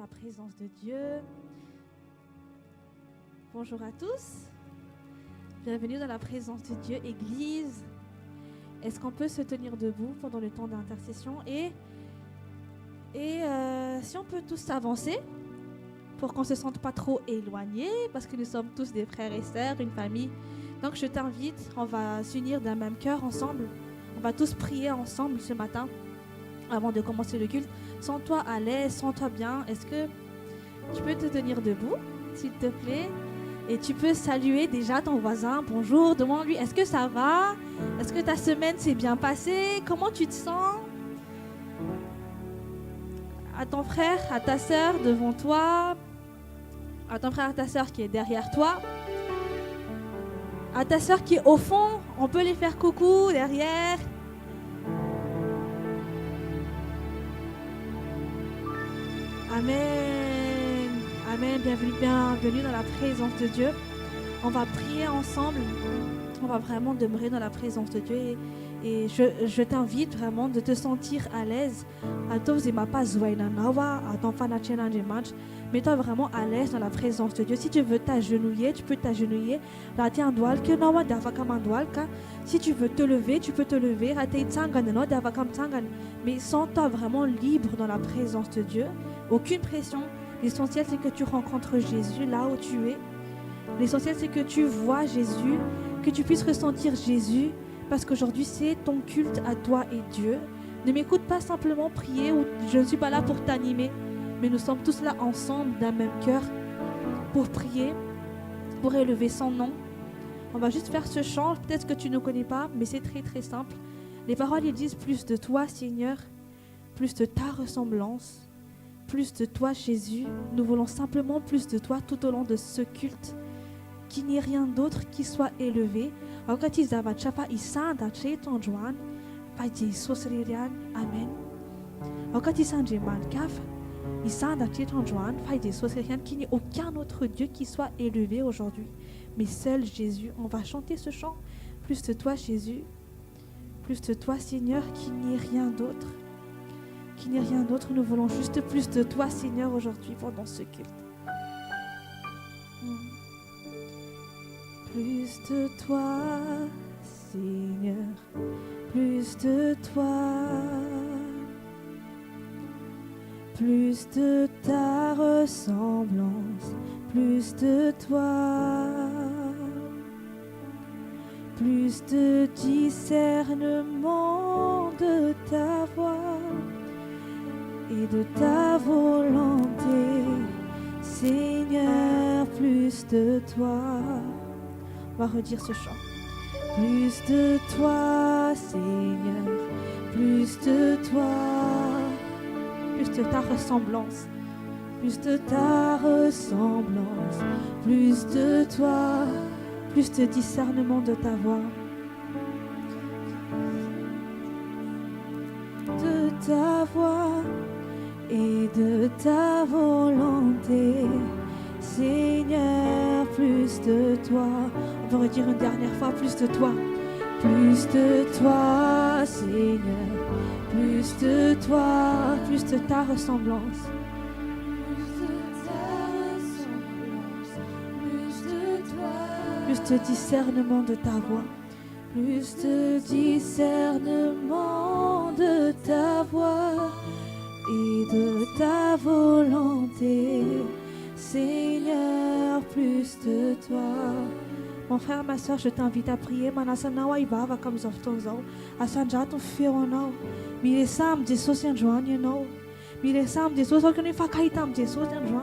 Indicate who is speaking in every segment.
Speaker 1: la présence de Dieu. Bonjour à tous. Bienvenue dans la présence de Dieu, Église. Est-ce qu'on peut se tenir debout pendant le temps d'intercession et si on peut tous avancer pour qu'on ne se sente pas trop éloignés, parce que nous sommes tous des frères et sœurs, une famille. Donc je t'invite, on va s'unir d'un même cœur ensemble. On va tous prier ensemble ce matin avant de commencer le culte. Sens-toi à l'aise, sens-toi bien. Est-ce que tu peux te tenir debout, s'il te plaît? Et tu peux saluer déjà ton voisin. Bonjour, demande-lui, est-ce que ça va? Est-ce que ta semaine s'est bien passée? Comment tu te sens? À ton frère, à ta sœur devant toi, à ton frère, à ta sœur qui est derrière toi, à ta sœur qui est au fond, on peut les faire coucou derrière. Amen. Amen. Bienvenue dans la présence de Dieu. On va prier ensemble. On va vraiment demeurer dans la présence de Dieu. Et je t'invite vraiment de te sentir à l'aise. Mets-toi vraiment à l'aise dans la présence de Dieu. Si tu veux t'agenouiller, tu peux t'agenouiller. Si tu veux te lever, tu peux te lever. Mais sens-toi vraiment libre dans la présence de Dieu. Aucune pression. L'essentiel, c'est que tu rencontres Jésus là où tu es. L'essentiel, c'est que tu vois Jésus, que tu puisses ressentir Jésus, parce qu'aujourd'hui, c'est ton culte à toi et Dieu. Ne m'écoute pas simplement prier, ou je ne suis pas là pour t'animer, mais nous sommes tous là ensemble d'un même cœur pour prier, pour élever son nom. On va juste faire ce chant, peut-être que tu ne connais pas, mais c'est très très simple. Les paroles, ils disent plus de toi, Seigneur, plus de ta ressemblance, plus de toi, Jésus. Nous voulons simplement plus de toi tout au long de ce culte. Qu'il n'y ait rien d'autre qui soit élevé. Amen. Qu'il n'y ait aucun autre Dieu qui soit élevé aujourd'hui, mais seul Jésus. On va chanter ce chant. Plus de toi, Jésus. Plus de toi, Seigneur. Qu'il n'y ait rien d'autre. Qu'il n'y ait rien d'autre. Nous voulons juste plus de toi, Seigneur, aujourd'hui pendant ce culte. Plus de toi, Seigneur, plus de toi, plus de ta ressemblance, plus de toi, plus de discernement de ta voix et de ta volonté, Seigneur, plus de toi. On va redire ce chant. Plus de toi, Seigneur, plus de toi, plus de ta ressemblance, plus de ta ressemblance, plus de toi, plus de discernement de ta voix, de ta voix et de ta volonté, Seigneur, plus de toi. On va redire une dernière fois, plus de toi. Plus de toi, Seigneur. Plus de toi, plus de ta ressemblance. Plus de ta ressemblance. Plus de toi. Plus de discernement de ta voix. Plus de discernement de ta voix et de ta volonté. Seigneur, plus de toi. Mon frère, ma soeur, je t'invite à prier. Manasanawa ibava comme zoftonzo. Asanjato fironao. Mire sam de sosian joan, you know. Mire sam de sosian que ne fa kaitam de sosian joan.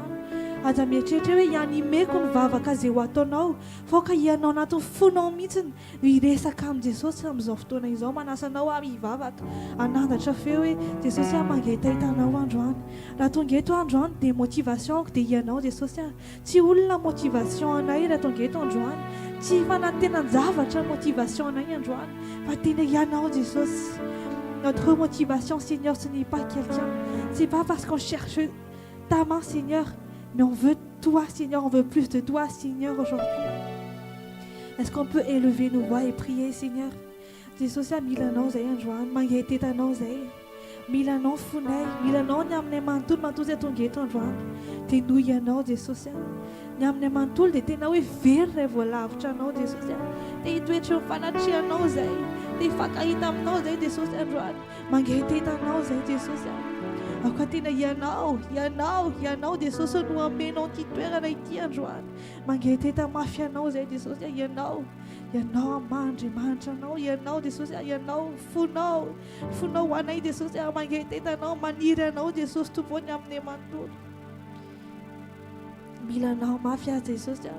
Speaker 1: Adamie chetewe yanime kun vava kazewatonao. Foka yanonato funo mitten. Mire sakam de sosian zoftona izo. Manasanawa ibava. Ananda chafewe de sosian mageta itanawan joan. La tongueto en joan des motivations que des yanao de sosian. Si ou la motivation en aïe la tongueto en joan. Tsy fanantena zavatra motivation anay androany fa tena ianao Jésus. Notre motivation, Seigneur, ce n'est pas quelqu'un. C'est pas parce qu'on cherche ta main, Seigneur, mais on veut toi, Seigneur. On veut plus de toi, Seigneur, aujourd'hui. Est-ce qu'on peut élever nos voix et prier, Seigneur? Jésus a mis la nose et androany, magete ta nose. mila anao fonay, mila anao ny aminay manontolo izay tonga eto androany dia noho ianao Jesosy ny aminay manontolo dia tena hoe very iray voalavitra anao Jesosy dia hitoetra eo fanatrianao zay dia hifankahita aminao zay Jesosy androany mangehitetana zay Jesosy aoka tena ianao Jesosy no amenao ity toerana ity androany mangeheteta mafy anao zay Jesosy ianao Andriamanitra anao ianao Jesosy ianao fonao ho anay Jesosy mangehetetanao maniry anao Jesosy tompony aminay manontolo mila anao mafy azy Jesosy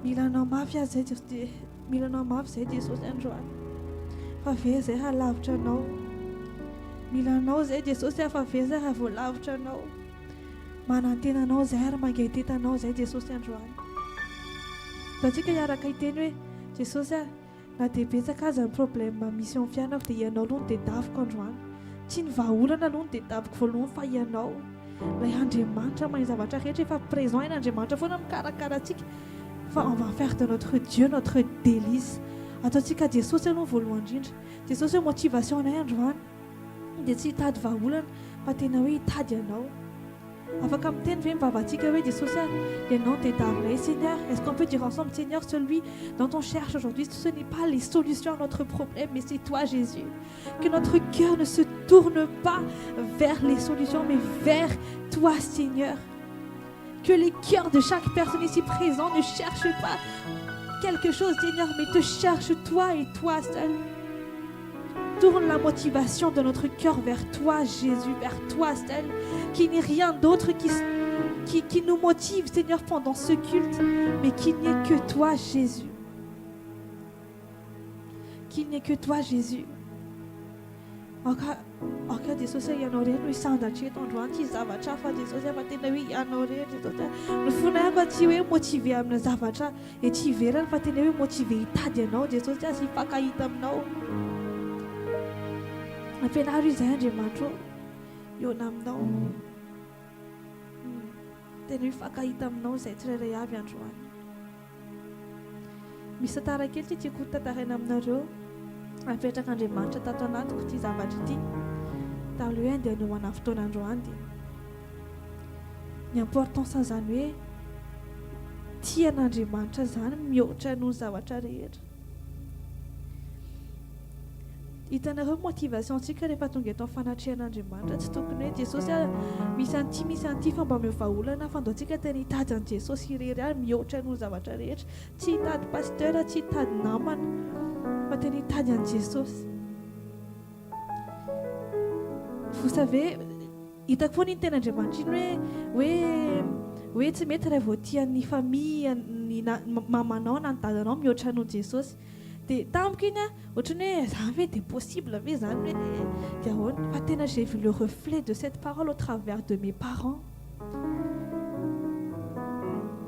Speaker 1: mila anao mafy azy zay mila anao mafy zay Jesosy androany fa ve zay halavitra anao mila anao zay Jesosy fa ve zay voalavitra anao manantena anao zay ary mangehetetanao zay Jesosy androany tatsika hiaraka hiteny hoe Jesosy na dia betsaka aza ny problème misy amin'ny fiainako dia ianao aloha no tedaviko androany tsy ny vahaolana aloha no tedaviko voalohany fa ianao ilay Andriamanitra mahay zavatra rehetra efa présent eny Andriamanitra foana mikarakara antsika fa on va faire de notre Dieu notre délice ataontsika Jesosy aloha voalohany indrindra Jesosy hoe motivation anay androany dia tsy hitady vahaolana fa tena hoe hitady ianao afaka miteny ve mivavantsika hoe Jesosy ianao tedavina Seigneur, est-ce qu'on peut dire ensemble Seigneur, celui dont on cherche aujourd'hui ce n'est pas les solutions à notre problème mais c'est toi Jésus, que notre cœur ne se tourne pas vers les solutions mais vers toi Seigneur, que les cœurs de chaque personne ici présente ne cherchent pas quelque chose Seigneur mais te cherche toi et toi seul. Tourne la motivation de notre cœur vers toi, Jésus, vers toi seul. Qu'il n'y ait rien d'autre qui nous motive, Seigneur, pendant ce culte, mais qu'il n'y ait que toi, Jésus. Qu'il n'y ait que toi, Jésus. Encore Jesosy ianao rery no isandratra eto androany tsy zavatra hafa Jesosy fa tena hoe ianao rery Jesosy no fonako tsy hoe motive amina zavatra ety iverany fa tena hoe motive hitady ianao Jesosy sy hifankahita aminao. Ampianaro izay Andriamanitra eo aminao tena hifankahita aminao izay tsirairay avy androany. Misy tantara kely ty tiako tantaraina aminareo apetraka Andriamanitra tato anatiko ty zavatra ity taloha hoe andeha noana fotoana androany dia ny importance an'izany hoe tia an'Andriamanitra zany mihoatra noho ny zavatra rehetra. Hitanareo motivation antsika rehefa tonga eto amin'ny fanatrihan'Andriamanitra tsy tokony hoe Jesosy misy an'ity fa mba mivaolana fa andaontsika tena hitady an' Jesosy irery ary mihoatra noho ny zavatra rehetra tsy hitady pasteur tsy hitady namana fa tena hitady an' Jesosy. Vous savez hitako foana iny tena Andriamanitra iny hoe tsy mety raha vao tian'ny famille ny mamanao na ny dadanao mihoatra noho Jesosy dia tamiko iny ohatrany hoe zany ve dia possible ve zany hoe dia ahoana fa tena j'ai vu le reflet de cette parole au travers de mes parents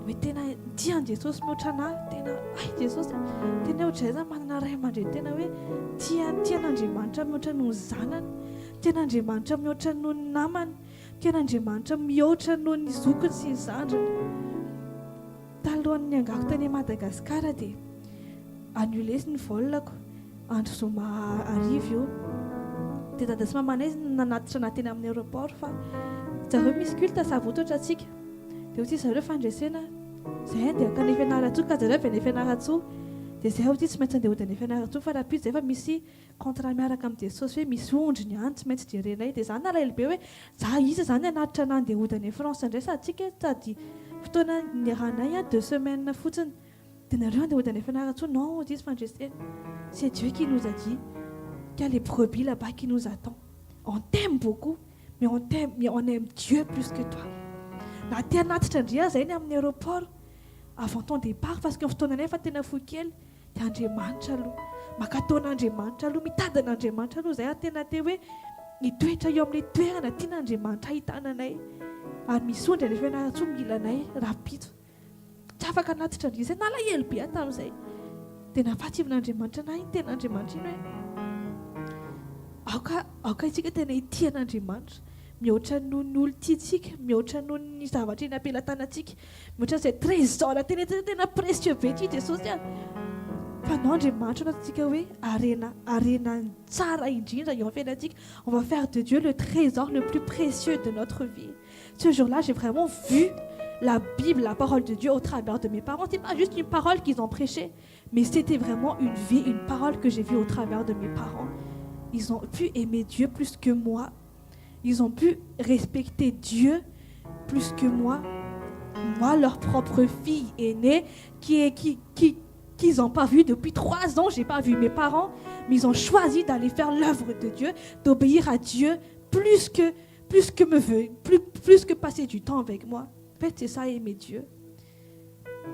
Speaker 1: hoe tena tian' Jesosy mihoatra anahy tena Jesosy tena ohatray zany manana ray aman-dreny tena hoe tian'Andriamanitra mihoatra noho ny zanany, tian'Andriamanitra mihoatra noho ny namany, tian'Andriamanitra mihoatra noho ny zokiny sy ny zandriny. Talohan'ny angako tany Madagasikara dia annulé ny volako andro zoma arivo io dia dada sy mamanay nanatitra anahy teny amin'ny aéroport fa zareo misy culte savototra atsika dia hoty zareo fandresena zay dia ka ny Fianaratsoa ka zareo avy any Fianaratsoa dia zay hoty tsy maintsy andeha hody any Fianaratsoa fa rapide zay fa misy contrat miaraka amin'ny Jesosy hoe misy ondriny any tsy maintsy jerenay dia zany nalahelo be hoe za iza zany anatitra anahy andeha hody any France indray satsika sady fotoana niaranay 2 semaines fotsiny dia nareo andeha hody any Fianaratsoa non disent fandresena c'est Dieu qui nous a dit qu'il y a les brebis là-bas qui nous attendent. On t'aime beaucoup mais on aime Dieu plus que toi. Na te anatitra ndria zay ny amin'ny aéroport avant ton départ parce que fotoananay fa tena fohy kely dia Andriamanitra aloha makataon'Andriamanitra aloha mitady an'Andriamanitra aloha zay tena te hoe hitoetra eo amin'ilay toerana tian'Andriamanitra hitananay ary misy ondry any Fianaratsoa mila anay rapito tsy afaka anatitra ndria zay nalahelo be tamin'izay dia nafatsivin'Andriamanitra anahy iny tena Andriamanitra iny hoe aoka itsika tena ity an'Andriamanitra mihoatra noho ny olo tiantsika mihoatra noho ny zavatra eny ampelantanantsika mihoatra n'izay trésor tena précieux be ity Jesosy pendant j'ai mangé on va faire de Dieu le trésor le plus précieux de notre vie. Ce jour-là, j'ai vraiment vu la Bible, la parole de Dieu au travers de mes parents. C'est pas juste une parole qu'ils ont prêchée, mais c'était vraiment une vie, une parole que j'ai vue au travers de mes parents. Ils ont pu aimer Dieu plus que moi. Ils ont pu respecter Dieu plus que moi. Moi, leur propre fille aînée, qu'ils n'ont pas vu depuis 3 ans, j'ai pas vu mes parents, mais ils ont choisi d'aller faire l'œuvre de Dieu, d'obéir à Dieu plus que passer du temps avec moi. En fait, c'est ça, aimer Dieu.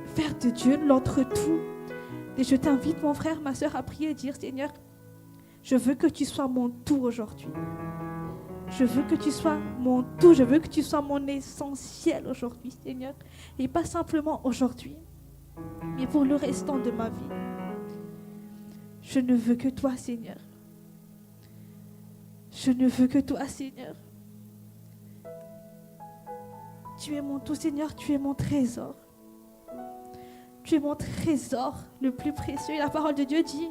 Speaker 1: Faire de Dieu l'entre-tout. Et je t'invite, mon frère, ma soeur, à prier et dire, Seigneur, je veux que tu sois mon tout aujourd'hui. Je veux que tu sois mon tout, je veux que tu sois mon essentiel aujourd'hui, Seigneur. Et pas simplement aujourd'hui, mais pour le restant de ma vie. Je ne veux que toi, Seigneur. Je ne veux que toi, Seigneur. Tu es mon tout, Seigneur, tu es mon trésor. Tu es mon trésor le plus précieux. Et la parole de Dieu dit,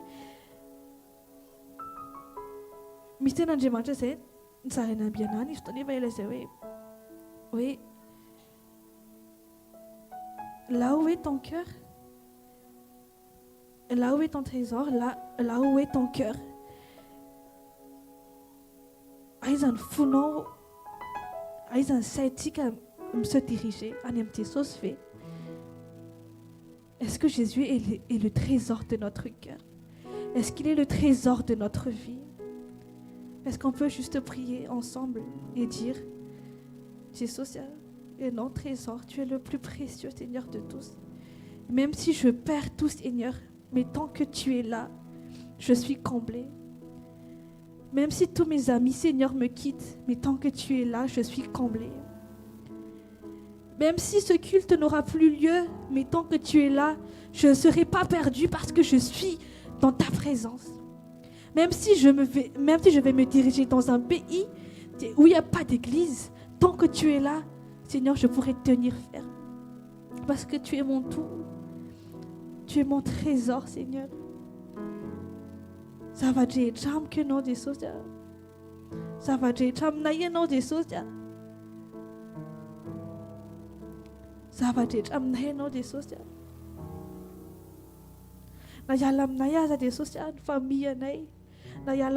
Speaker 1: oui. Là où est ton cœur, là où est ton trésor, là où est ton cœur. Aisan funo, aisan saitika se diriger, anemti sosfe. Est-ce que Jésus est le trésor de notre cœur? Est-ce qu'il est le trésor de notre vie? Est-ce qu'on peut juste prier ensemble et dire, Jésus est notre trésor, tu es le plus précieux, Seigneur, de tous. Même si je perds tout, Seigneur, mais tant que tu es là, je suis comblé. Même si tous mes amis, Seigneur, me quittent, mais tant que tu es là, je suis comblé. Même si ce culte n'aura plus lieu, mais tant que tu es là, je ne serai pas perdu parce que je suis dans ta présence. Même si je vais me diriger dans un pays où il n'y a pas d'église, tant que tu es là, Seigneur, je pourrai tenir ferme. Parce que tu es mon tout. Tu es mon trésor, Seigneur. Ça va dire, j'aime que non des choses. Ça va dire, j'aime naïe non des choses. Ça va dire, j'aime naïe non des choses. Naïalam naïa des choses, famille naïe. Même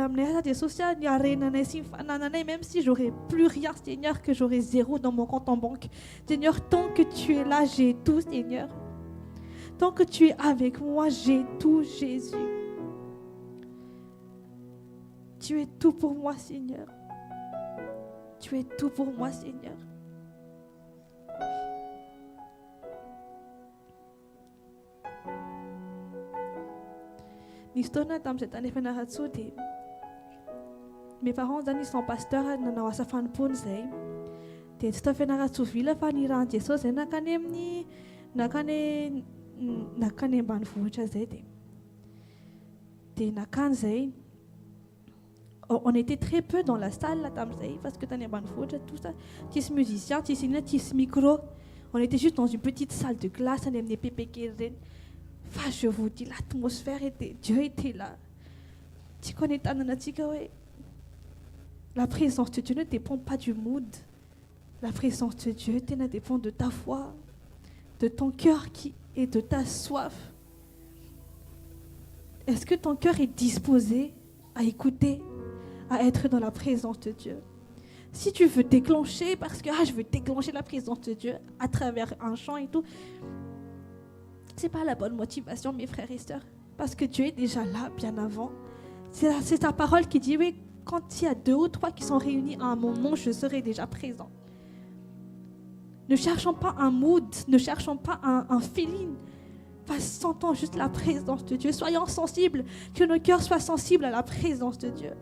Speaker 1: si j'aurais plus rien, Seigneur, que j'aurais 0 dans mon compte en banque. Seigneur, tant que tu es là, j'ai tout, Seigneur. Tant que tu es avec moi, j'ai tout, Jésus. Tu es tout pour moi, Seigneur. Tu es tout pour moi, Seigneur. Mes parents sont pasteurs dans Wasafan Punzei. Te stofena tsuvila faniran Jesus nakane banfucha zete. Te nakanzei. On était très peu dans la salle là parce que t'as banfucha tout ça. Tis musiciens, tis micro. On était juste dans une petite salle de glace, on aimait pépéquer. Enfin, je vous dis, l'atmosphère était, Dieu était là. Tu connais ta nanatikawe. La présence de Dieu ne dépend pas du mood. La présence de Dieu dépend de ta foi, de ton cœur et de ta soif. Est-ce que ton cœur est disposé à écouter, à être dans la présence de Dieu? Si tu veux déclencher, parce que je veux déclencher la présence de Dieu à travers un chant et tout, c'est pas la bonne motivation, mes frères et sœurs, parce que Dieu est déjà là bien avant. C'est ta parole qui dit, oui, quand il y a 2 ou 3 qui sont réunis à mon nom, je serai déjà présent. Ne cherchons pas un mood, ne cherchons pas un feeling. Sentons juste la présence de Dieu. Soyons sensibles, que nos cœurs soient sensibles à la présence de Dieu.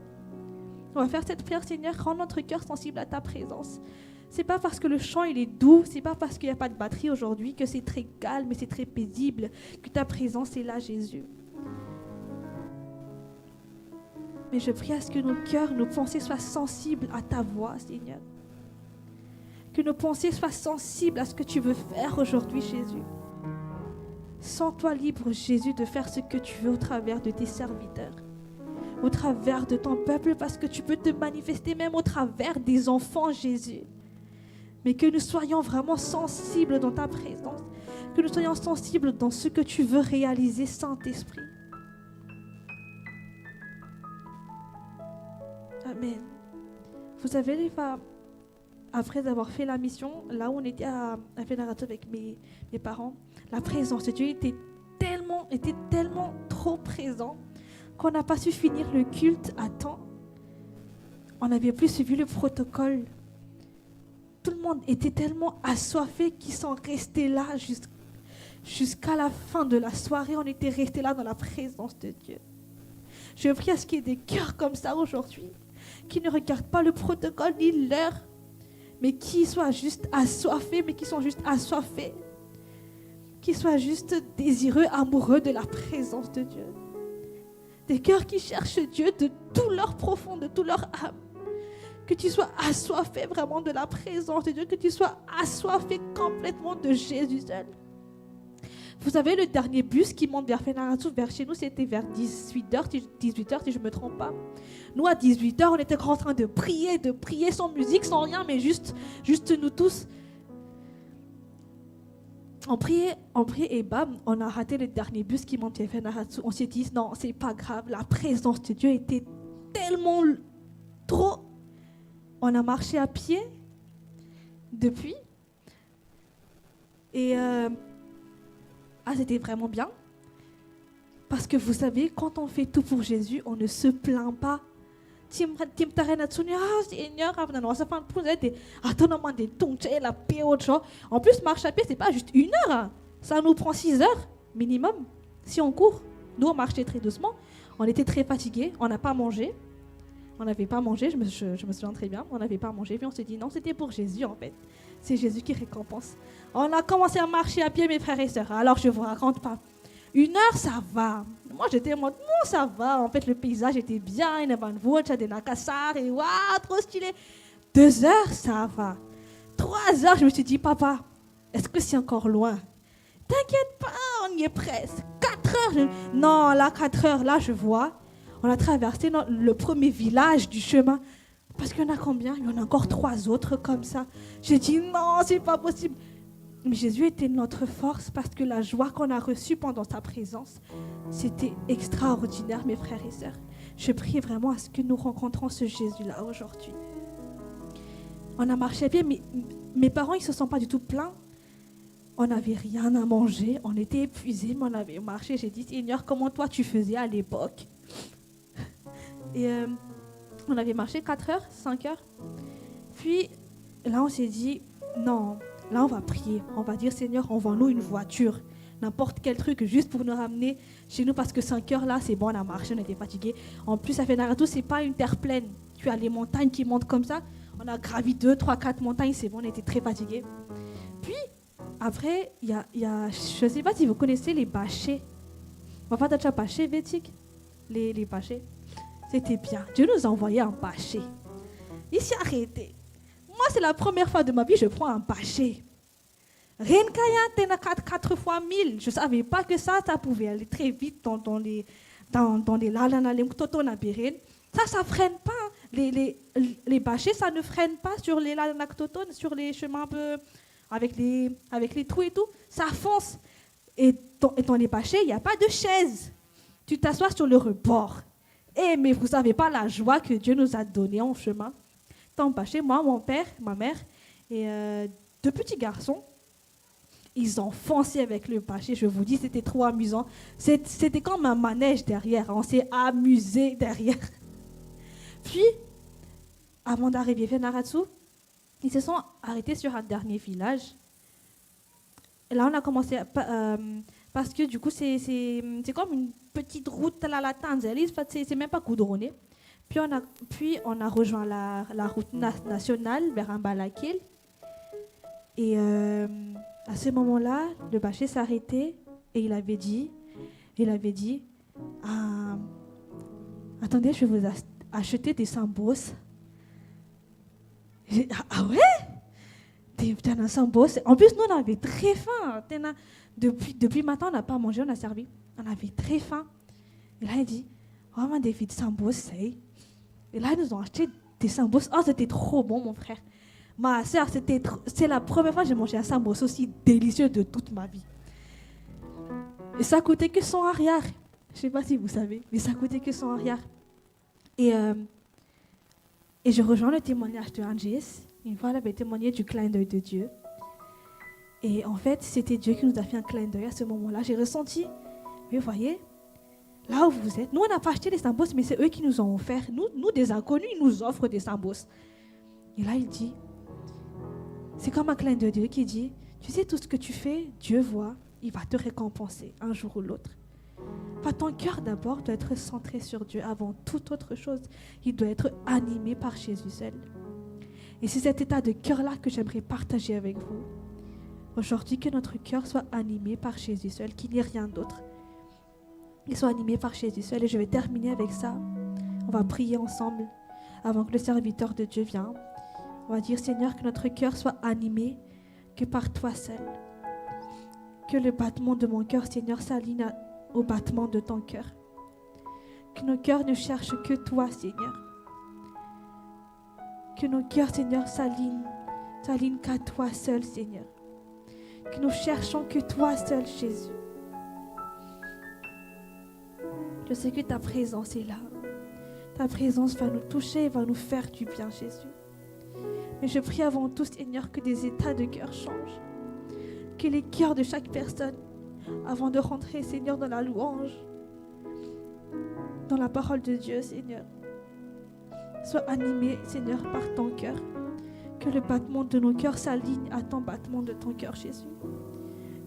Speaker 1: On va faire cette prière, Seigneur, rends notre cœur sensible à ta présence. C'est pas parce que le chant il est doux, c'est pas parce qu'il n'y a pas de batterie aujourd'hui que c'est très calme et c'est très paisible, que ta présence est là, Jésus. Mais je prie à ce que nos cœurs, nos pensées soient sensibles à ta voix, Seigneur. Que nos pensées soient sensibles à ce que tu veux faire aujourd'hui, Jésus. Sens-toi libre, Jésus, de faire ce que tu veux au travers de tes serviteurs, au travers de ton peuple, parce que tu peux te manifester même au travers des enfants, Jésus. Mais que nous soyons vraiment sensibles dans ta présence, que nous soyons sensibles dans ce que tu veux réaliser, Saint-Esprit. Amen. Vous savez, les femmes, après avoir fait la mission, là où on était à Fédérato avec mes parents, la présence de Dieu était tellement trop présent qu'on n'a pas su finir le culte à temps. On n'avait plus suivi le protocole. Tout le monde était tellement assoiffé qu'ils sont restés là jusqu'à la fin de la soirée. On était restés là dans la présence de Dieu. Je prie à ce qu'il y ait des cœurs comme ça aujourd'hui, qui ne regardent pas le protocole ni l'heure, mais qui soient juste assoiffés, qui soient juste désireux, amoureux de la présence de Dieu. Des cœurs qui cherchent Dieu de tout leur profond, de toute leur âme. Que tu sois assoiffé vraiment de la présence de Dieu, que tu sois assoiffé complètement de Jésus seul. Vous savez, le dernier bus qui monte vers Fénaratou, vers chez nous, c'était vers 18h, si je ne me trompe pas. Nous, à 18h, on était en train de prier sans musique, sans rien, mais juste nous tous. On priait et bam, on a raté le dernier bus qui montait vers Fénaratou. On s'est dit, non, c'est pas grave, la présence de Dieu était tellement trop. On a marché à pied depuis. Et c'était vraiment bien. Parce que vous savez, quand on fait tout pour Jésus, on ne se plaint pas. Seigneur, en plus, marcher à pied, c'est pas juste 1 heure. Hein. Ça nous prend 6 heures minimum. Si on court, nous on marchait très doucement. On était très fatigués, on n'a pas mangé. On n'avait pas mangé, je me souviens très bien. On n'avait pas mangé, puis on s'est dit non, c'était pour Jésus en fait. C'est Jésus qui récompense. On a commencé à marcher à pied, mes frères et sœurs. Alors je ne vous raconte pas. 1 heure, ça va. Moi, j'étais en mode, non, ça va. En fait, le paysage était bien. Il y avait une voiture, des nacassars, et waouh, trop stylé. 2 heures, ça va. 3 heures, je me suis dit, papa, est-ce que c'est encore loin? T'inquiète pas, on y est presque. 4 heures. Non, là, 4 heures, là, je vois. On a traversé le premier village du chemin. Parce qu'il y en a combien? Il y en a encore 3 autres comme ça. J'ai dit, non, c'est pas possible. Mais Jésus était notre force parce que la joie qu'on a reçue pendant sa présence, c'était extraordinaire, mes frères et sœurs. Je prie vraiment à ce que nous rencontrons ce Jésus-là aujourd'hui. On a marché bien, mais mes parents, ils ne se sont pas du tout plaints. On n'avait rien à manger, on était épuisés, mais on avait marché. J'ai dit, Seigneur, comment toi tu faisais à l'époque? Et on avait marché 4 heures, 5 heures. Puis là, on s'est dit, non, là, on va prier. On va dire, Seigneur, envoie-nous une voiture. N'importe quel truc, juste pour nous ramener chez nous. Parce que 5 heures, là, c'est bon, on a marché, on était fatigués. En plus, à Fénaratou, ce n'est pas une terre pleine. Tu as les montagnes qui montent comme ça. On a gravi 2, 3, 4 montagnes, c'est bon, on était très fatigués. Puis, après, il y a, je ne sais pas si vous connaissez les bâchés. On va déjà bâché, Vétique. Les bâchés. C'était bien. Dieu nous a envoyé un bâché. Il s'est arrêté. Moi, c'est la première fois de ma vie que je prends un bâché. Rien qu'à 4 fois 1000. Je ne savais pas que ça pouvait aller très vite dans les lalanalem totonabirén. Ça ne freine pas. Les bâchés, ça ne freine pas sur les lalanactotones, sur les chemins un peu avec les trous et tout. Ça fonce. Et dans les bâchés, il n'y a pas de chaise. Tu t'assois sur le rebord. Mais vous ne savez pas la joie que Dieu nous a donnée en chemin. Dans le bâché, moi, mon père, ma mère et 2 petits garçons, ils ont foncé avec le bâché. Je vous dis, c'était trop amusant. C'était comme un manège derrière. On s'est amusé derrière. Puis, avant d'arriver à Fénaratou, ils se sont arrêtés sur un dernier village. Et là, on a commencé parce que du coup, c'est comme une petite route à la Tanzanie. C'est même pas goudronné. Puis on a rejoint la route nationale vers Ambalakil. Et à ce moment-là, le bâché s'est arrêté et il avait dit, attendez, je vais vous acheter des sambos. Ah ouais? t'as un sambos. En plus, nous, on avait très faim. Depuis matin, on n'a pas mangé, on a servi. On avait très faim. Et là, il dit, vraiment des filles de sambos, c'est. Et là, ils nous ont acheté des sambos. Oh, c'était trop bon, mon frère. Ma soeur, c'est la première fois que j'ai mangé un sambos aussi délicieux de toute ma vie. Et ça coûtait que 100 arrière. Je ne sais pas si vous savez, mais ça coûtait que 100 arrière. Et je rejoins le témoignage de Angis. Une fois, elle avait témoigné du clin d'œil de Dieu. Et en fait, c'était Dieu qui nous a fait un clin d'œil à ce moment-là. J'ai ressenti, vous voyez, là où vous êtes, nous, on n'a pas acheté des sambos, mais c'est eux qui nous ont offert. Nous des inconnus, ils nous offrent des sambos. Et là, il dit, c'est comme un clin d'œil de Dieu qui dit, tu sais, tout ce que tu fais, Dieu voit, il va te récompenser un jour ou l'autre. Enfin, ton cœur d'abord doit être centré sur Dieu avant toute autre chose. Il doit être animé par Jésus seul. Et c'est cet état de cœur-là que j'aimerais partager avec vous. Aujourd'hui, que notre cœur soit animé par Jésus seul, qu'il n'y ait rien d'autre. Il soit animé par Jésus seul. Et je vais terminer avec ça. On va prier ensemble avant que le serviteur de Dieu vienne. On va dire, Seigneur, que notre cœur soit animé que par toi seul. Que le battement de mon cœur, Seigneur, s'aligne au battement de ton cœur. Que nos cœurs ne cherchent que toi, Seigneur. Que nos cœurs, Seigneur, s'alignent qu'à toi seul, Seigneur. Que nous cherchons que toi seul, Jésus. Je sais que ta présence est là. Ta présence va nous toucher et va nous faire du bien, Jésus. Mais je prie avant tout, Seigneur, que des états de cœur changent. Que les cœurs de chaque personne, avant de rentrer, Seigneur, dans la louange, dans la parole de Dieu, Seigneur, soient animés, Seigneur, par ton cœur. Que le battement de nos cœurs s'aligne à ton battement de ton cœur, Jésus.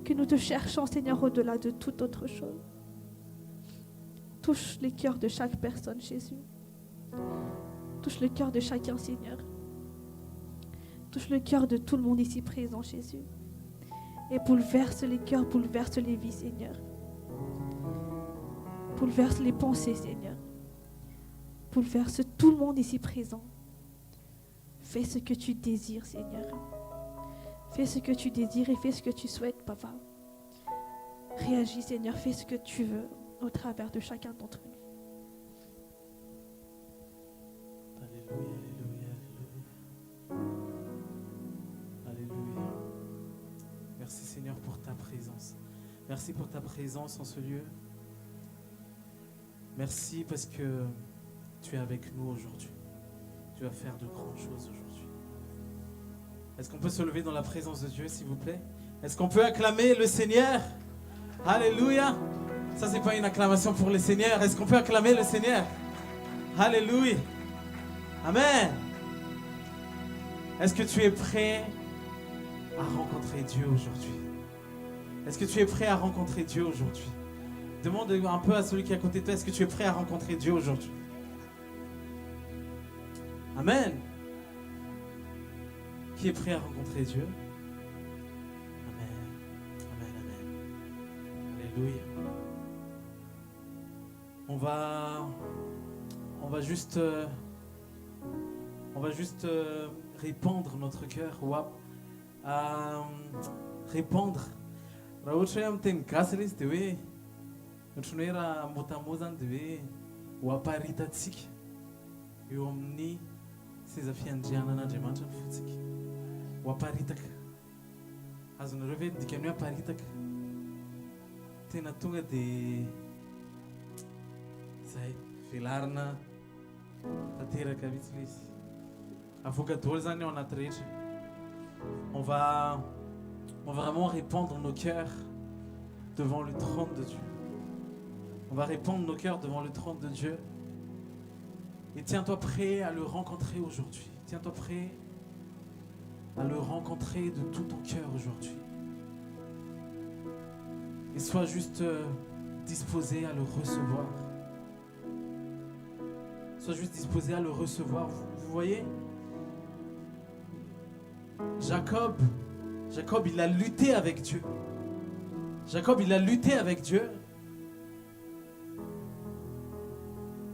Speaker 1: Que nous te cherchons, Seigneur, au-delà de toute autre chose. Touche les cœurs de chaque personne, Jésus. Touche le cœur de chacun, Seigneur. Touche le cœur de tout le monde ici présent, Jésus. Et bouleverse les cœurs, bouleverse les vies, Seigneur. Bouleverse les pensées, Seigneur. Bouleverse tout le monde ici présent. Fais ce que tu désires, Seigneur. Fais ce que tu désires et fais ce que tu souhaites, Papa. Réagis, Seigneur, fais ce que tu veux au travers de chacun d'entre nous.
Speaker 2: Alléluia, alléluia, alléluia. Alléluia. Merci, Seigneur, pour ta présence. Merci pour ta présence en ce lieu. Merci parce que tu es avec nous aujourd'hui. Tu vas faire de grandes choses aujourd'hui. Est-ce qu'on peut se lever dans la présence de Dieu, s'il vous plaît? Est-ce qu'on peut acclamer le Seigneur? Alléluia. Ça, c'est pas une acclamation pour le Seigneur. Est-ce qu'on peut acclamer le Seigneur? Alléluia. Amen. Est-ce que tu es prêt à rencontrer Dieu aujourd'hui? Est-ce que tu es prêt à rencontrer Dieu aujourd'hui? Demande un peu à celui qui est à côté de toi, est-ce que tu es prêt à rencontrer Dieu aujourd'hui? Amen. Qui est prêt à rencontrer Dieu? Amen. Amen, amen. Alléluia. On va juste répandre notre cœur. Répandre. Eo amin'ny seza fiandrianan'Andriamanitra ny fotsika. Hoaparitaka. Azonareo ve dikany hoe aparitaka? Tena tonga dia zay velarina tanteraka mihitsy ilay izy. Avoaka daholo zany ao anaty rehetra. On va vraiment répandre nos cœurs devant le trône de Dieu. On va répandre nos cœurs devant le trône de Dieu. Et tiens-toi prêt à le rencontrer aujourd'hui. Tiens-toi prêt à le rencontrer de tout ton cœur aujourd'hui. Et sois juste disposé à le recevoir. Sois juste disposé à le recevoir. Vous voyez, Jacob, il a lutté avec Dieu. Jacob, il a lutté avec Dieu.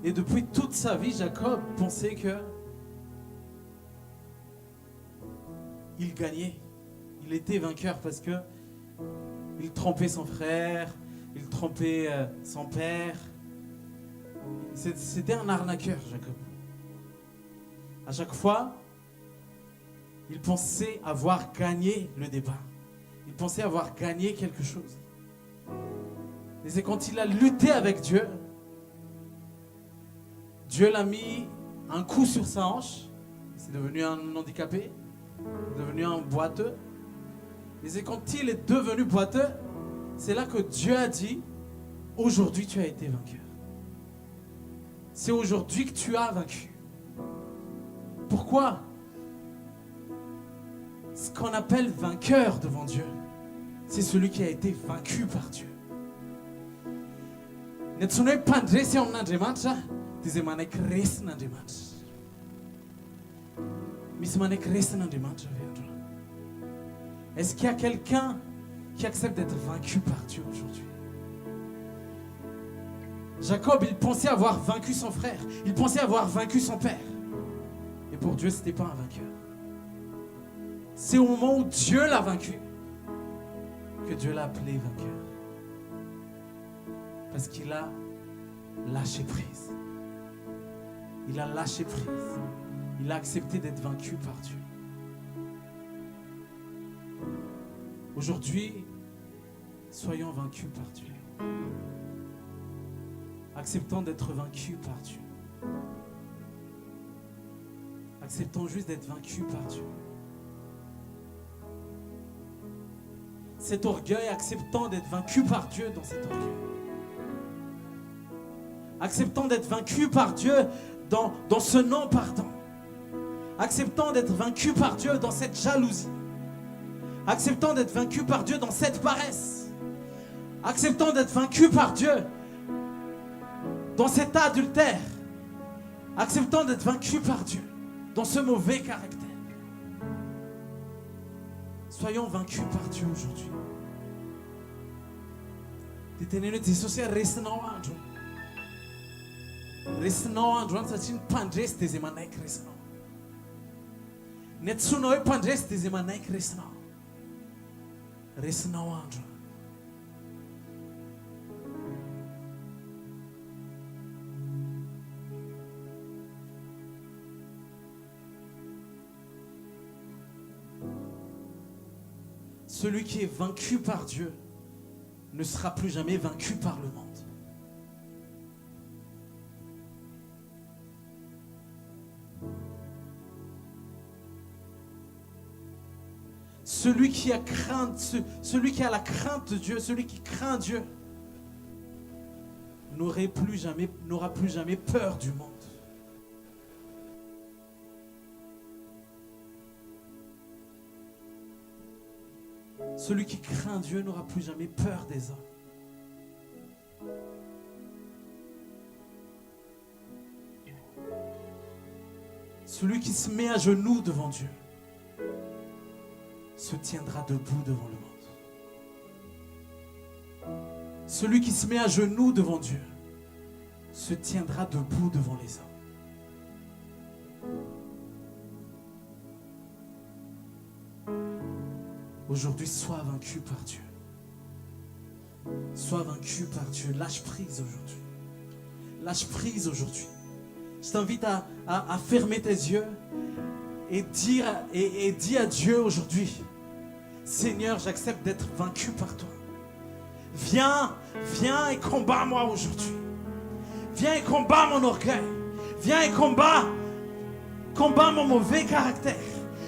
Speaker 2: Et depuis toute sa vie, Jacob pensait que il gagnait. il était vainqueur parce que il trompait son frère, il trompait son père. C'était un arnaqueur, Jacob. À chaque fois, il pensait avoir gagné le débat. Il pensait avoir gagné quelque chose. Et c'est quand il a lutté avec Dieu, Dieu l'a mis un coup sur sa hanche. C'est devenu un handicapé, devenu un boiteux. Et c'est quand il est devenu boiteux, c'est là que Dieu a dit, aujourd'hui tu as été vainqueur. C'est aujourd'hui que tu as vaincu. Pourquoi? Ce qu'on appelle vainqueur devant Dieu, c'est celui qui a été vaincu par Dieu. Est-ce qu'il y a quelqu'un qui accepte d'être vaincu par Dieu aujourd'hui? Jacob, il pensait avoir vaincu son frère. Il pensait avoir vaincu son père. Et pour Dieu, ce n'était pas un vainqueur. C'est au moment où Dieu l'a vaincu que Dieu l'a appelé vainqueur. Parce qu'il a lâché prise. Il a lâché prise. Il a accepté d'être vaincu par Dieu. Aujourd'hui, soyons vaincus par Dieu. Acceptons d'être vaincus par Dieu. Acceptons juste d'être vaincus par Dieu. Cet orgueil, acceptons d'être vaincus par Dieu dans cet orgueil. Acceptons d'être vaincus par Dieu dans ce non-pardon. Acceptons d'être vaincus par Dieu dans cette jalousie. Acceptons d'être vaincus par Dieu dans cette paresse. Acceptons d'être vaincus par Dieu dans cet adultère. Acceptons d'être vaincus par Dieu dans ce mauvais caractère. Soyons vaincus par Dieu aujourd'hui. Celui qui est vaincu par Dieu ne sera plus jamais vaincu par le monde. Celui qui a la crainte de Dieu, celui qui craint Dieu, n'aura plus jamais peur du monde. Celui qui craint Dieu n'aura plus jamais peur des hommes. Celui qui se met à genoux devant Dieu se tiendra debout devant le monde. Celui qui se met à genoux devant Dieu se tiendra debout devant les hommes. Aujourd'hui, sois vaincu par Dieu. Sois vaincu par Dieu. Lâche prise aujourd'hui. Lâche prise aujourd'hui. Je t'invite à fermer tes yeux et dis à Dieu aujourd'hui, Seigneur, j'accepte d'être vaincu par toi. Viens et combat moi aujourd'hui. Viens et combat mon orgueil. Viens et combat mon mauvais caractère.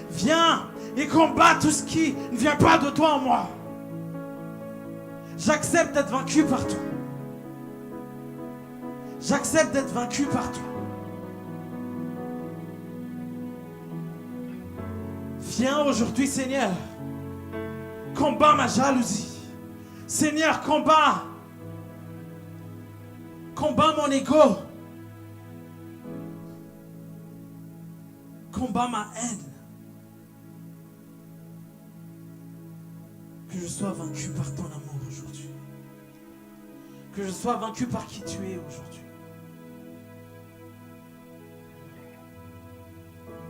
Speaker 2: Viens et combat tout ce qui ne vient pas de toi en moi. J'accepte d'être vaincu par toi. J'accepte d'être vaincu par toi. Viens aujourd'hui, Seigneur. Combat ma jalousie. Seigneur, combat mon ego. Combat ma haine. Que je sois vaincu par ton amour aujourd'hui. Que je sois vaincu par qui tu es aujourd'hui.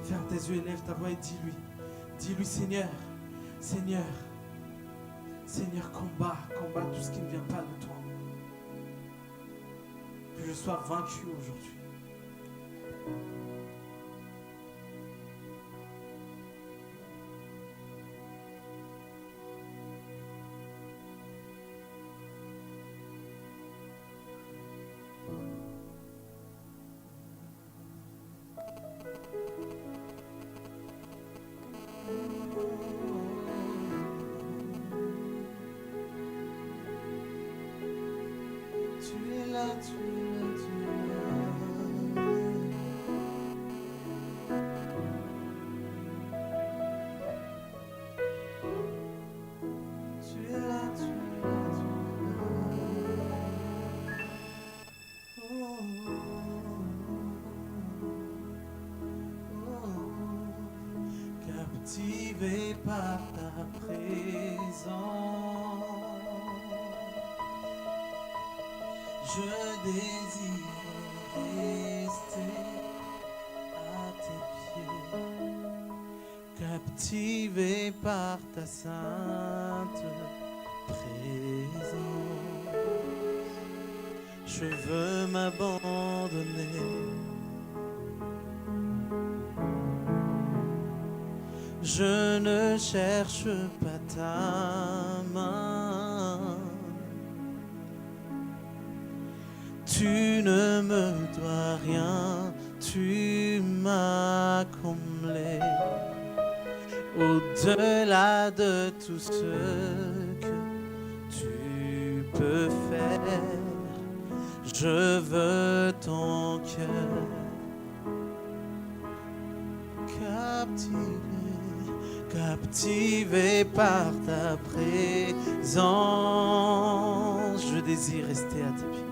Speaker 2: Ferme tes yeux et lève ta voix et dis-lui. Dis-lui, Seigneur, Seigneur, Seigneur, combat tout ce qui ne vient pas de toi. Que je sois vaincu aujourd'hui. Tu es là, tu es là, tu es là. Tu es là, tu es là, tu es là. Captivé par ta présence, je désire rester à tes pieds, captivé par ta sainte présence. Je veux m'abandonner. Je ne cherche pas ta main. Tu ne me dois rien, tu m'as comblé. Au-delà de tout ce que tu peux faire, je veux ton cœur captivé par ta présence. Je désire rester à tes pieds.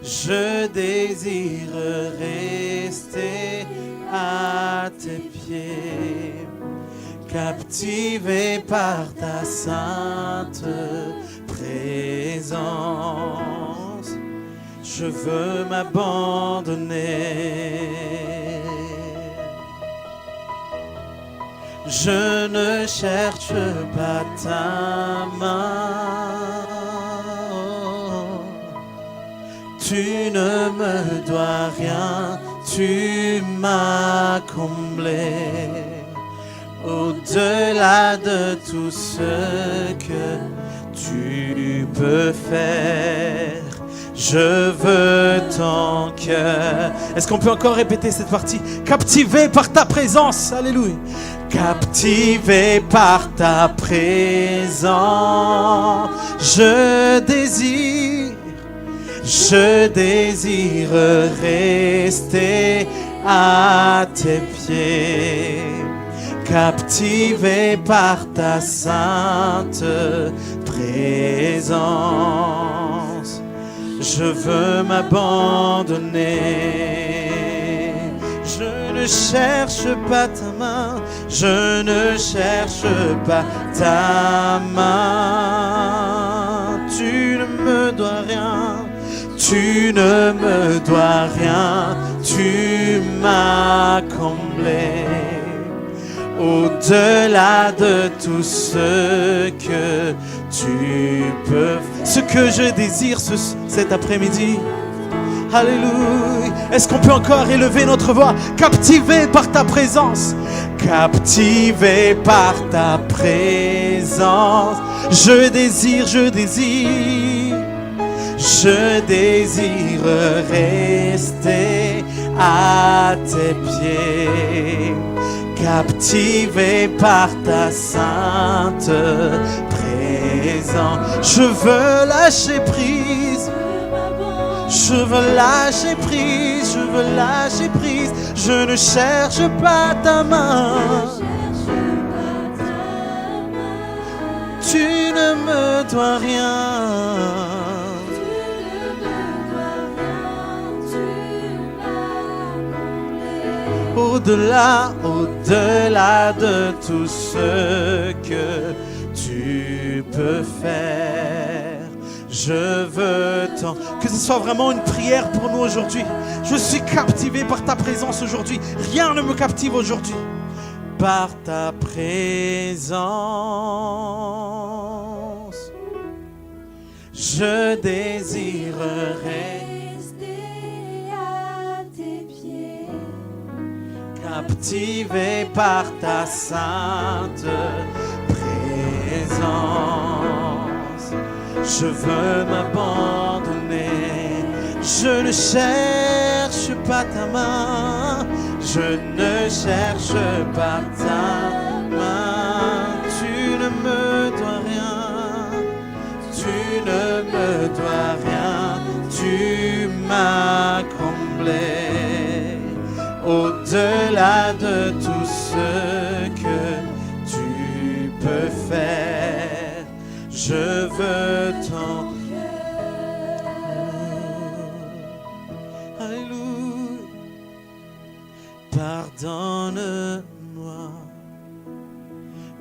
Speaker 2: Je désire rester à tes pieds, captivé par ta sainte présence. Je veux m'abandonner. Je ne cherche pas ta main. Tu ne me dois rien, tu m'as comblé. Au-delà de tout ce que tu peux faire, je veux ton cœur. Est-ce qu'on peut encore répéter cette partie? Captivé par ta présence, alléluia. Captivé par ta présence, je désire rester à tes pieds, captivé par ta sainte présence. Je veux m'abandonner. Je ne cherche pas ta main, je ne cherche pas ta main. Tu ne me dois rien, tu ne me dois rien, tu m'as comblé. Au-delà de tout ce que tu peux, ce que je désire cet après-midi. Alléluia. Est-ce qu'on peut encore élever notre voix? Captivé par ta présence, captivé par ta présence. Je désire rester à tes pieds, captivé par ta sainte présence. Je veux lâcher prise. Je veux lâcher prise, je veux lâcher prise. Je ne cherche pas ta main. Tu ne me dois rien. Au-delà de tout ce que tu peux faire, je veux tant. Que ce soit vraiment une prière pour nous aujourd'hui. Je suis captivé par ta présence aujourd'hui. Rien ne me captive aujourd'hui. par ta présence. Je désirerai
Speaker 1: Rester à tes pieds.
Speaker 2: captivé par ta sainte présence. Je veux m'abandonner, je ne cherche pas ta main, je ne cherche pas ta main. Tu ne me dois rien, tu ne me dois rien, tu m'as comblé. Au-delà de tout ce que tu peux faire, je veux ton cœur. Alléluia. Pardonne-moi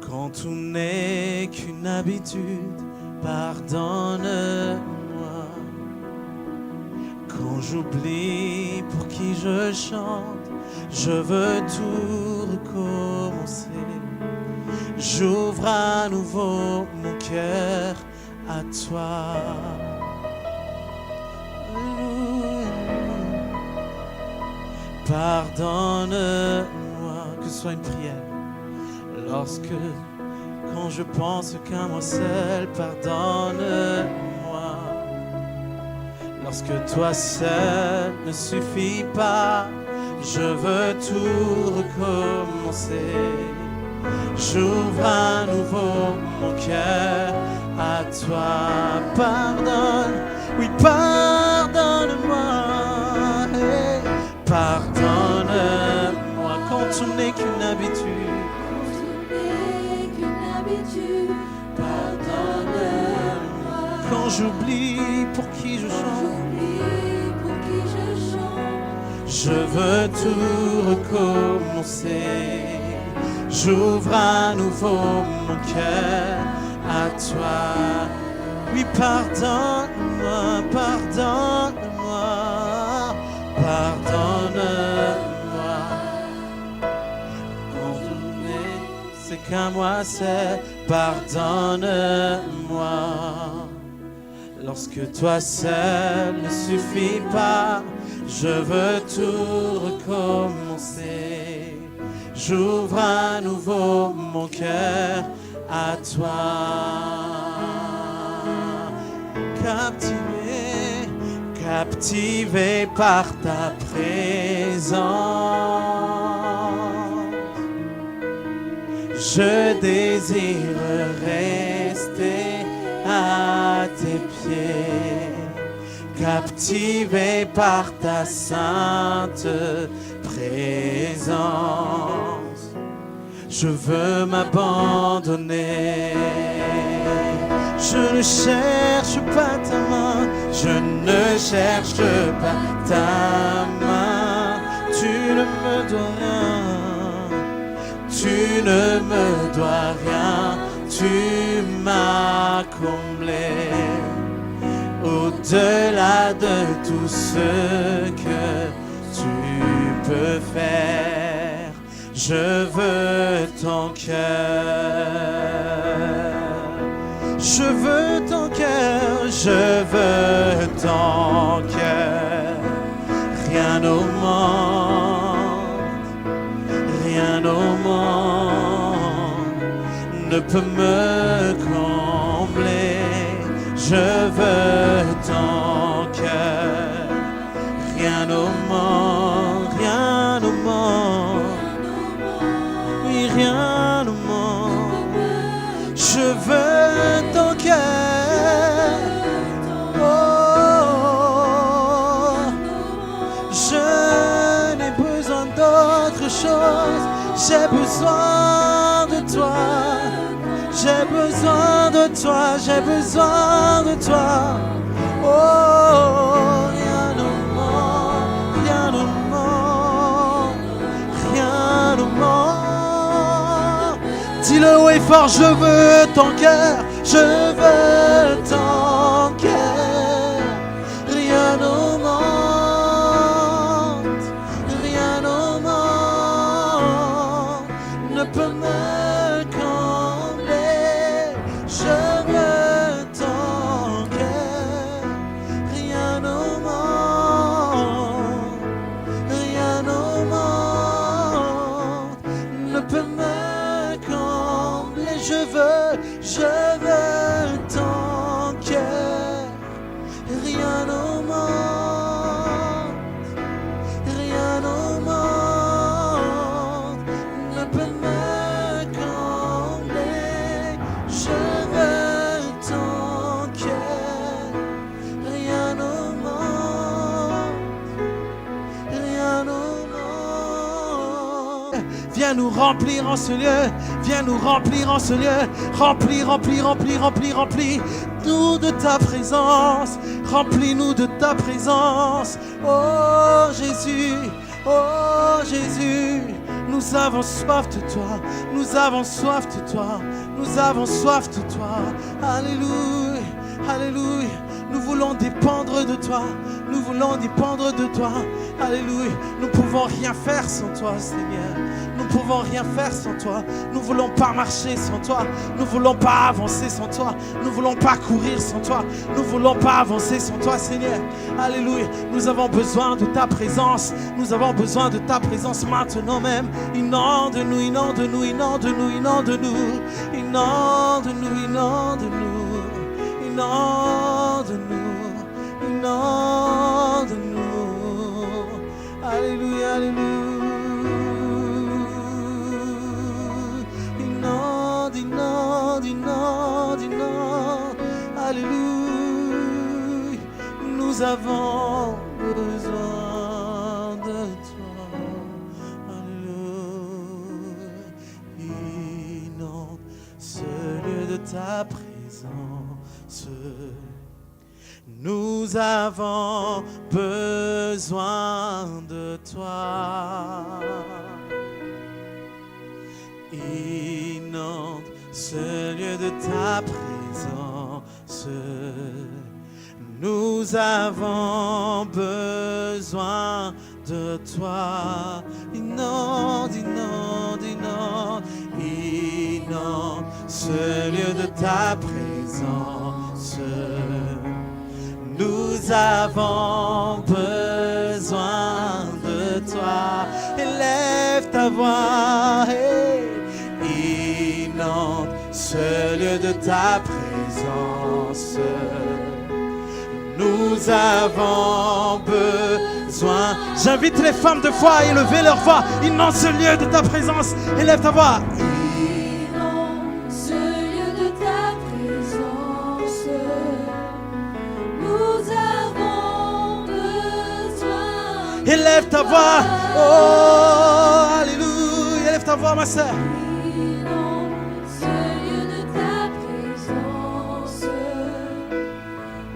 Speaker 2: quand tout n'est qu'une habitude. Pardonne-moi quand j'oublie pour qui je chante. Je veux tout recommencer. J'ouvre à nouveau mon cœur à toi. Pardonne-moi, que ce soit une prière. Quand je pense qu'à moi seul, pardonne-moi. Lorsque toi seul ne suffit pas, je veux tout recommencer. J'ouvre à nouveau mon cœur à toi. Pardonne, oui, pardonne-moi. Hey. Pardonne-moi quand tout n'est qu'une habitude. Pardonne-moi quand j'oublie pour qui je chante. Je veux tout recommencer. J'ouvre à nouveau mon cœur à toi. Oui, pardonne-moi, pardonne-moi, pardonne-moi. Quand c'est qu'à moi c'est pardonne-moi. Lorsque toi seul ne suffit pas, je veux tout recommencer. J'ouvre à nouveau mon cœur à toi. Captivé, captivé par ta présence. Je désire rester à tes pieds, captivé par ta sainte présence. Je veux m'abandonner. Je ne cherche pas ta main, je ne cherche pas ta main. Tu ne me dois rien, tu ne me dois rien. Tu m'as comblé. Au-delà de tout ce que tu peux faire, je veux ton cœur. Je veux ton cœur, je veux ton cœur. Rien au monde, rien au monde ne peut me combler. Je veux ton cœur. Rien au monde, rien au monde, oui, rien au monde. Je veux ton cœur. Oh, je n'ai besoin d'autre chose. J'ai besoin de toi. J'ai besoin de toi. J'ai besoin de toi. Oh, rien au monde, rien au monde, rien au monde. Dis-le haut et fort, je veux ton cœur, je veux ton cœur. Rien au monde, rien au monde ne peut je veux t'enquérir. Rien au monde ne peut me combler. Je veux t'enquérir. Rien au monde ne peut me combler. Je veux t'enquérir. Rien au monde. Viens nous remplir en ce lieu. Viens nous remplir en ce lieu. Remplis nous de ta présence. Remplis-nous de ta présence. Oh Jésus, nous avons soif de toi. Nous avons soif de toi. Nous avons soif de toi. Alléluia, alléluia. Nous voulons dépendre de toi. Nous voulons dépendre de toi. Alléluia. Nous ne pouvons rien faire sans toi, Seigneur. Nous ne pouvons rien faire sans toi. Nous ne voulons pas marcher sans toi. Nous ne voulons pas avancer sans toi. Nous ne voulons pas courir sans toi. Nous ne voulons pas avancer sans toi, Seigneur. Alléluia. Nous avons besoin de ta présence. Nous avons besoin de ta présence maintenant même. Inonde-nous, inonde-nous, inonde-nous, inonde-nous. Inonde-nous, inonde-nous. Inonde-nous, inonde-nous. Alléluia, alléluia. Inonde, inonde, inonde, inonde. Alléluia. Nous avons besoin de toi. Alléluia. Inonde ce lieu de ta présence. Nous avons besoin de toi. Inonde ce lieu de ta présence. Nous avons besoin de toi. Inonde, inonde, inonde. Inonde ce lieu de ta présence. Nous avons besoin de toi. Élève ta voix. Inonde ce lieu de ta présence. Nous avons besoin. J'invite les femmes de foi à élever leur voix. Inonde ce lieu de ta présence. Élève ta voix. Élève ta voix, oh, alléluia, élève ta voix, ma sœur.
Speaker 3: Ce lieu de ta présence,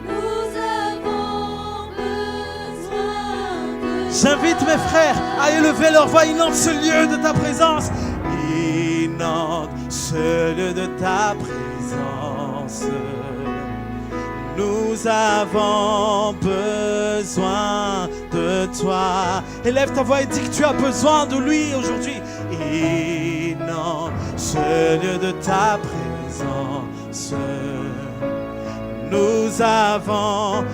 Speaker 3: nous avons besoin de toi.
Speaker 2: J'invite mes frères à élever leur voix, inonde ce lieu de ta présence. Inonde ce lieu de ta présence. Nous avons besoin de toi. Élève ta voix et dis que tu as besoin de lui aujourd'hui. Inonde ce lieu de ta présence. Nous avons